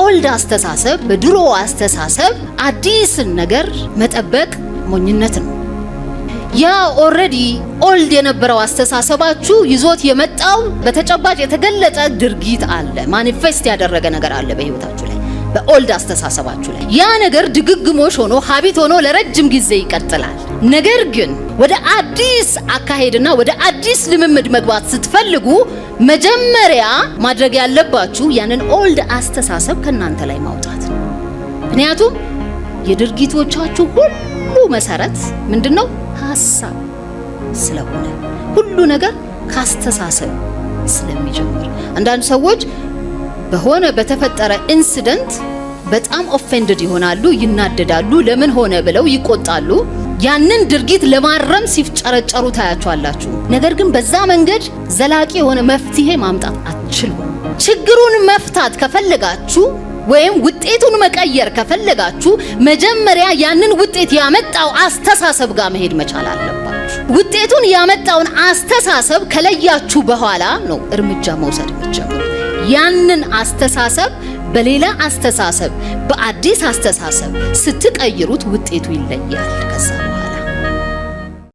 በኦልድ አስተሳሰብ በድሮ አስተሳሰብ አዲስን ነገር መጠበቅ ሞኝነት ነው። ያ ኦሬዲ ኦልድ የነበረው አስተሳሰባችሁ ይዞት የመጣው በተጨባጭ የተገለጠ ድርጊት አለ፣ ማኒፌስት ያደረገ ነገር አለ በህይወታችሁ ላይ በኦልድ አስተሳሰባችሁ ላይ። ያ ነገር ድግግሞሽ ሆኖ ሀቢት ሆኖ ለረጅም ጊዜ ይቀጥላል። ነገር ግን ወደ አዲስ አካሄድና ወደ አዲስ ልምምድ መግባት ስትፈልጉ መጀመሪያ ማድረግ ያለባችሁ ያንን ኦልድ አስተሳሰብ ከናንተ ላይ ማውጣት ነው። ምክንያቱም የድርጊቶቻችሁ ሁሉ መሰረት ምንድነው? ሐሳብ ስለሆነ ሁሉ ነገር ካስተሳሰብ ስለሚጀምር አንዳንድ ሰዎች በሆነ በተፈጠረ ኢንሲደንት በጣም ኦፌንድድ ይሆናሉ፣ ይናደዳሉ፣ ለምን ሆነ ብለው ይቆጣሉ። ያንን ድርጊት ለማረም ሲፍጨረጨሩ ታያቸዋላችሁ። ነገር ግን በዛ መንገድ ዘላቂ የሆነ መፍትሄ ማምጣት አትችሉም። ችግሩን መፍታት ከፈለጋችሁ ወይም ውጤቱን መቀየር ከፈለጋችሁ መጀመሪያ ያንን ውጤት ያመጣው አስተሳሰብ ጋር መሄድ መቻል አለባችሁ። ውጤቱን ያመጣውን አስተሳሰብ ከለያችሁ በኋላ ነው እርምጃ መውሰድ የምትጀምሩት። ያንን አስተሳሰብ በሌላ አስተሳሰብ በአዲስ አስተሳሰብ ስትቀይሩት ውጤቱ ይለያል ከዛ